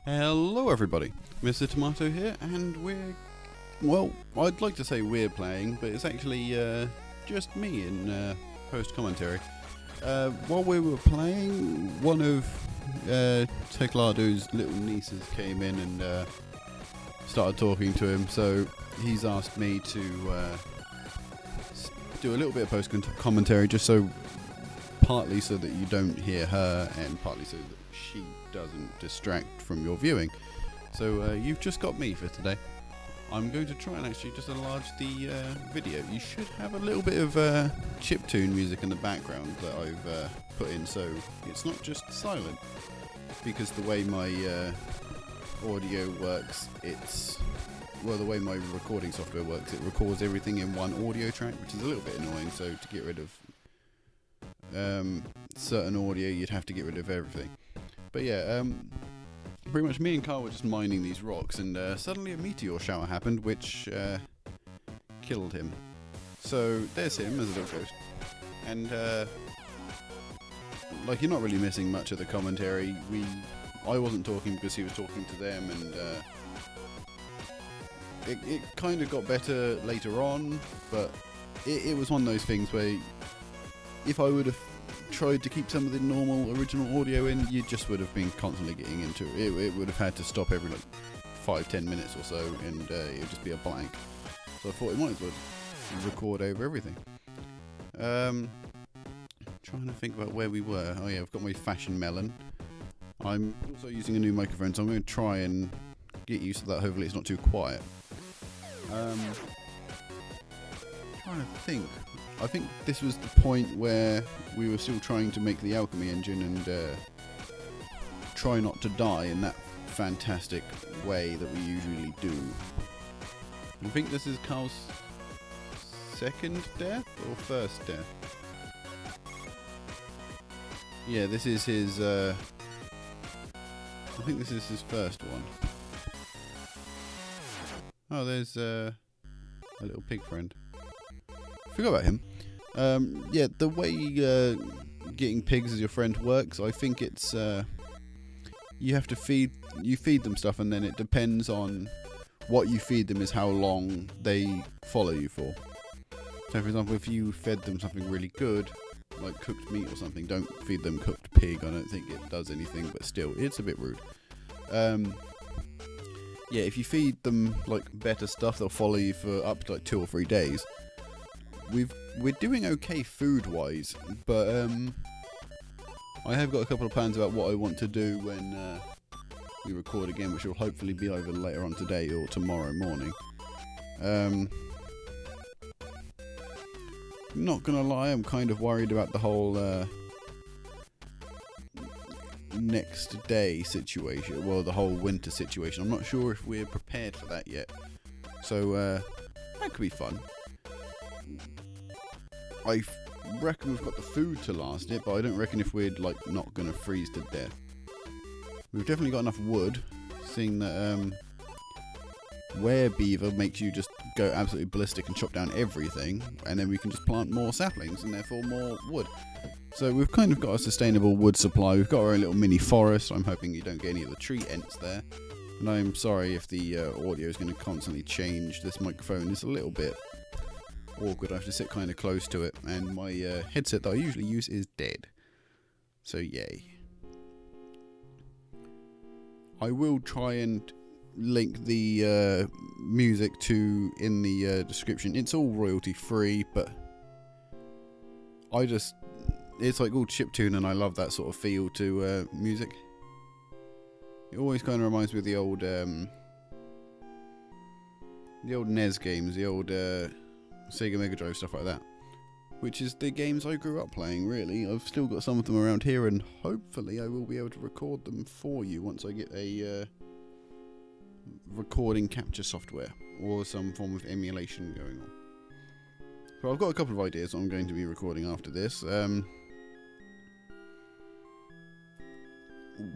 Hello everybody, MrTimmato here, and well, I'd like to say we're playing, but it's actually just me in post-commentary. While we were playing, one of Teclado's little nieces came in and started talking to him, so he's asked me to do a little bit of post-commentary, just partly so that you don't hear her, and partly so that she doesn't distract from your viewing. So you've just got me for today. I'm going to try and actually just enlarge the video. You should have a little bit of chiptune music in the background that I've put in, so it's not just silent. Because the way my audio works, the way my recording software works, it records everything in one audio track, which is a little bit annoying. So to get rid of certain audio, you'd have to get rid of everything. But yeah, pretty much me and Carl were just mining these rocks, and suddenly a meteor shower happened, which killed him. So there's him as a little ghost, and like, you're not really missing much of the commentary. I wasn't talking because he was talking to them, and it kind of got better later on, but it was one of those things where if I would have tried to keep some of the normal original audio in, you just would have been constantly getting into it. It would have had to stop every 5-10 minutes or so, and it would just be a blank. So I thought it might as well record over everything. Trying to think about where we were. Oh yeah, I've got my fashion melon. I'm also using a new microphone, so I'm going to try and get used to that. Hopefully it's not too quiet. Trying to think. I think this was the point where we were still trying to make the alchemy engine and try not to die in that fantastic way that we usually do. I think this is Carl's second death or first death. Yeah, this is his I think this is his first one. Oh, there's a little pig friend. Forgot about him. Yeah, the way getting pigs as your friend works, I think it's you have to feed them stuff, and then it depends on what you feed them is how long they follow you for. So for example, if you fed them something really good, like cooked meat or something, don't feed them cooked pig. I don't think it does anything, but still, it's a bit rude. Yeah, if you feed them like better stuff, they'll follow you for up to 2 or 3 days. We're doing okay food-wise, but I have got a couple of plans about what I want to do when we record again, which will hopefully be either later on today or tomorrow morning. Not gonna lie, I'm kind of worried about the whole next day situation, well, the whole winter situation. I'm not sure if we're prepared for that yet, so that could be fun. I reckon we've got the food to last it, but I don't reckon if we're not gonna freeze to death. We've definitely got enough wood, seeing that werebeaver makes you just go absolutely ballistic and chop down everything, and then we can just plant more saplings and therefore more wood. So we've kind of got a sustainable wood supply. We've got our own little mini forest. I'm hoping you don't get any of the tree ents there. And I'm sorry if the audio is going to constantly change. This microphone is a little bit awkward. I have to sit kind of close to it, and my headset that I usually use is dead. So yay. I will try and link the music in the description. It's all royalty free, but it's like all chiptune, and I love that sort of feel to music. It always kind of reminds me of the old NES games, the old Sega Mega Drive, stuff like that, which is the games I grew up playing, really. I've still got some of them around here, and hopefully I will be able to record them for you once I get a recording capture software or some form of emulation going on. So I've got a couple of ideas I'm going to be recording after this.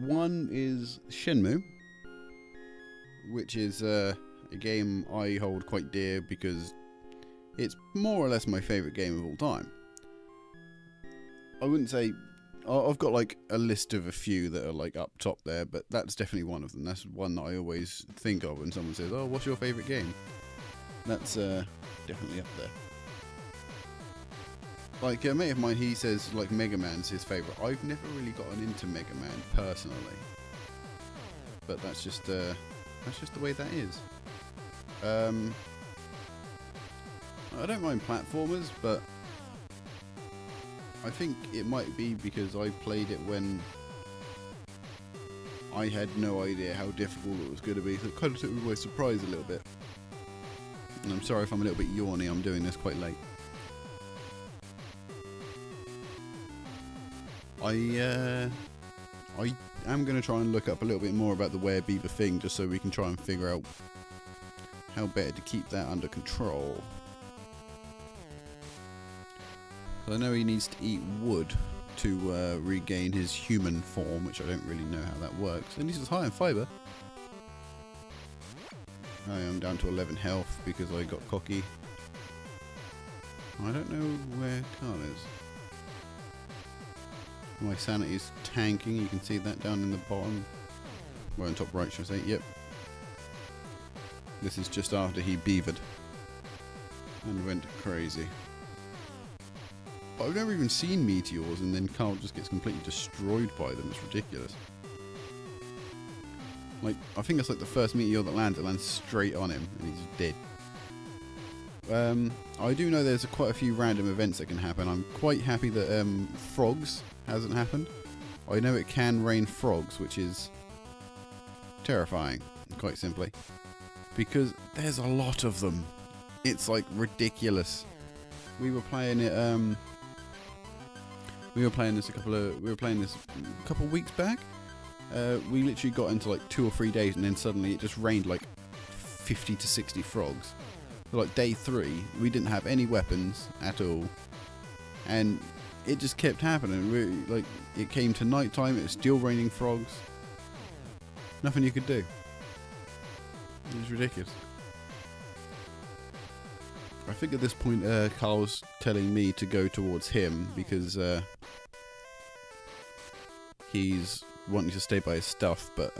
One is Shenmue, which is a game I hold quite dear because it's more or less my favourite game of all time. I wouldn't say I've got like a list of a few that are like up top there, but that's definitely one of them. That's one that I always think of when someone says, "Oh, what's your favourite game?" That's definitely up there. Like a mate of mine, he says like Mega Man's his favourite. I've never really gotten into Mega Man personally, but that's just the way that is. I don't mind platformers, but I think it might be because I played it when I had no idea how difficult it was going to be, so it kind of took me by surprise a little bit. And I'm sorry if I'm a little bit yawny, I'm doing this quite late. I am going to try and look up a little bit more about the werebeaver thing, just so we can try and figure out how better to keep that under control. I know he needs to eat wood to regain his human form, which I don't really know how that works. And he's high in fibre. I am down to 11 health because I got cocky. I don't know where Carl is. My sanity is tanking, you can see that down in the bottom. Well, on top right, should I say. Yep. This is just after he beavered and went crazy. But I've never even seen meteors, and then Carl just gets completely destroyed by them. It's ridiculous. Like, I think that's like the first meteor that lands. It lands straight on him, and he's dead. I do know there's quite a few random events that can happen. I'm quite happy that frogs hasn't happened. I know it can rain frogs, which is terrifying, quite simply, because there's a lot of them. It's like ridiculous. We were playing it. We were playing this a couple of weeks back. We literally got into like 2 or 3 days, and then suddenly it just rained like 50 to 60 frogs. So like day 3, we didn't have any weapons at all, and it just kept happening. Like, it came to night time, it was still raining frogs. Nothing you could do. It was ridiculous. I think at this point Carl's telling me to go towards him because he's wanting to stay by his stuff, but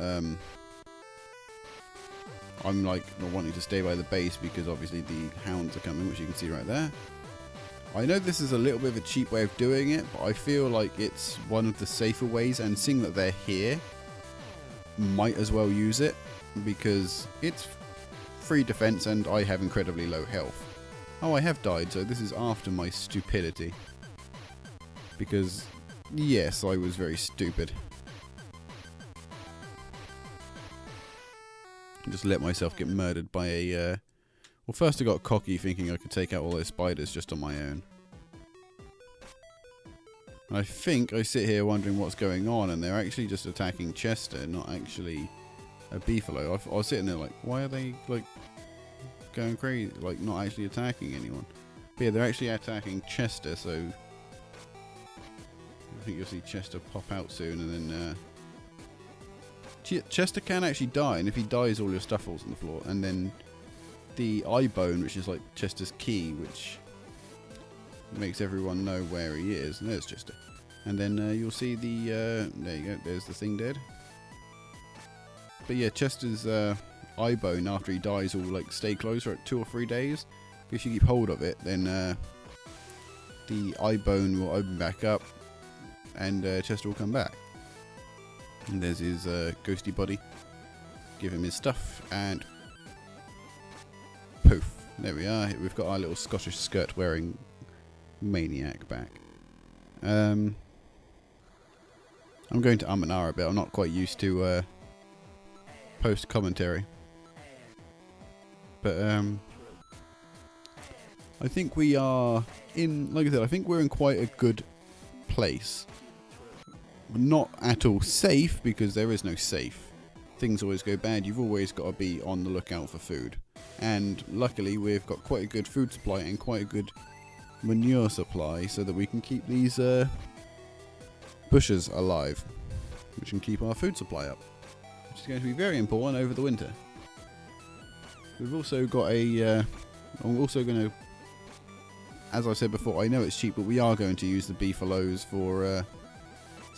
I'm like not wanting to stay by the base because obviously the hounds are coming, which you can see right there. I know this is a little bit of a cheap way of doing it, but I feel like it's one of the safer ways, and seeing that they're here, might as well use it because it's free defense and I have incredibly low health. Oh, I have died, so this is after my stupidity. Because, yes, I was very stupid. Just let myself get murdered by a... Well, first I got cocky thinking I could take out all those spiders just on my own. And I think I sit here wondering what's going on, and they're actually just attacking Chester, not actually a beefalo. I was sitting there like, why are they, like... going crazy, like not actually attacking anyone. But yeah, they're actually attacking Chester, so I think you'll see Chester pop out soon, and then Chester can actually die, and if he dies all your stuff falls on the floor, and then the eye bone, which is like Chester's key, which makes everyone know where he is, and there's Chester. And then you'll see the there you go, there's the thing dead. But yeah, Chester's eye bone after he dies will like stay closed for like 2 or 3 days. If you keep hold of it, then the eye bone will open back up and Chester will come back. And there's his ghosty body. Give him his stuff and poof, there we are. We've got our little Scottish skirt wearing maniac back. I'm going to and ah a bit. I'm not quite used to post commentary. But I think we are in, like I said, I think we're in quite a good place. Not at all safe, because there is no safe. Things always go bad. You've always got to be on the lookout for food. And luckily we've got quite a good food supply and quite a good manure supply, so that we can keep these bushes alive, which can keep our food supply up, which is going to be very important over the winter. We've also got a... I'm also going to... As I said before, I know it's cheap, but we are going to use the beefaloes for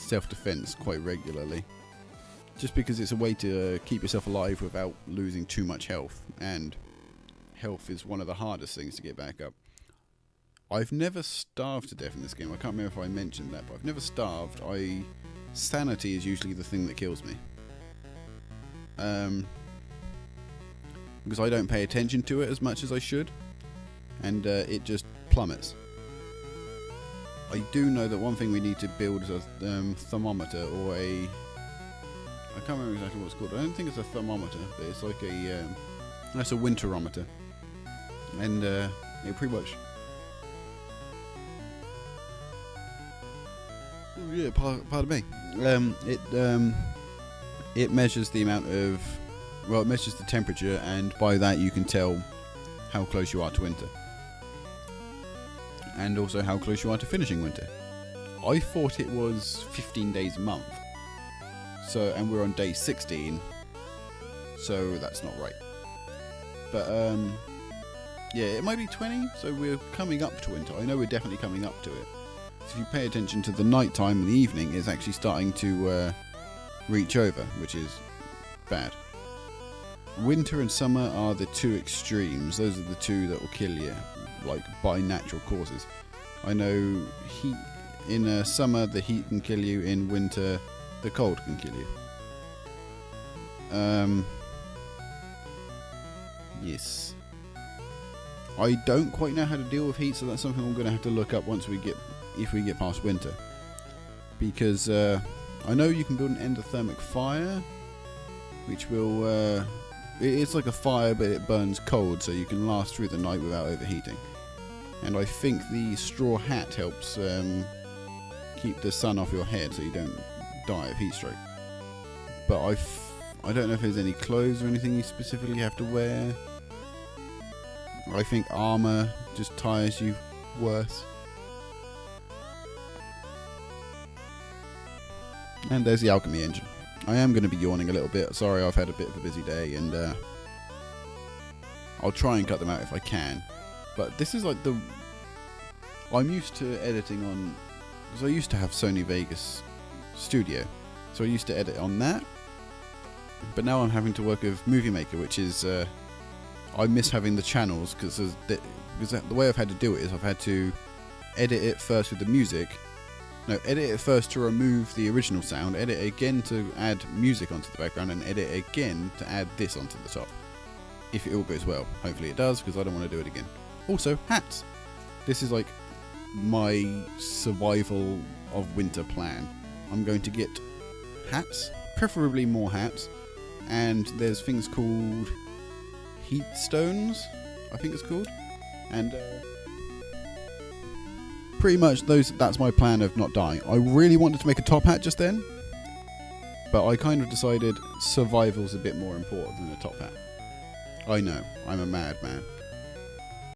self-defense quite regularly, just because it's a way to keep yourself alive without losing too much health, and health is one of the hardest things to get back up. I've never starved to death in this game. I can't remember if I mentioned that, but I've never starved. Sanity is usually the thing that kills me. Because I don't pay attention to it as much as I should, and it just plummets. I do know that one thing we need to build is a thermometer, or a... I can't remember exactly what it's called. I don't think it's a thermometer, but it's like a... that's a winterometer. And it pretty much... Oh yeah, pardon me. It measures the amount of... Well, it measures the temperature, and by that you can tell how close you are to winter. And also how close you are to finishing winter. I thought it was 15 days a month. So, and we're on day 16. So that's not right. But, yeah, it might be 20, so we're coming up to winter. I know we're definitely coming up to it. So if you pay attention to the night time and the evening, it's actually starting to reach over, which is bad. Winter and summer are the two extremes. Those are the two that will kill you, like by natural causes. I know heat in summer the heat can kill you. In winter, the cold can kill you. Yes. I don't quite know how to deal with heat, so that's something I'm going to have to look up if we get past winter. Because I know you can build an endothermic fire, which will... it's like a fire, but it burns cold, so you can last through the night without overheating. And I think the straw hat helps keep the sun off your head, so you don't die of heat stroke. But I don't know if there's any clothes or anything you specifically have to wear. I think armor just tires you worse. And there's the alchemy engine. I am going to be yawning a little bit. Sorry, I've had a bit of a busy day, and I'll try and cut them out if I can. But this is like I'm used to editing on... Because I used to have Sony Vegas Studio. So I used to edit on that. But now I'm having to work with Movie Maker, which is... I miss having the channels, because the way I've had to do it is I've had to edit it first with the music. No, edit it first to remove the original sound, edit it again to add music onto the background, and edit it again to add this onto the top. If it all goes well. Hopefully it does, because I don't want to do it again. Also, hats. This is like my survival of winter plan. I'm going to get hats, preferably more hats, and there's things called heat stones, I think it's called, and pretty much that's my plan of not dying. I really wanted to make a top hat just then, but I kind of decided survival's a bit more important than a top hat. I know, I'm a madman.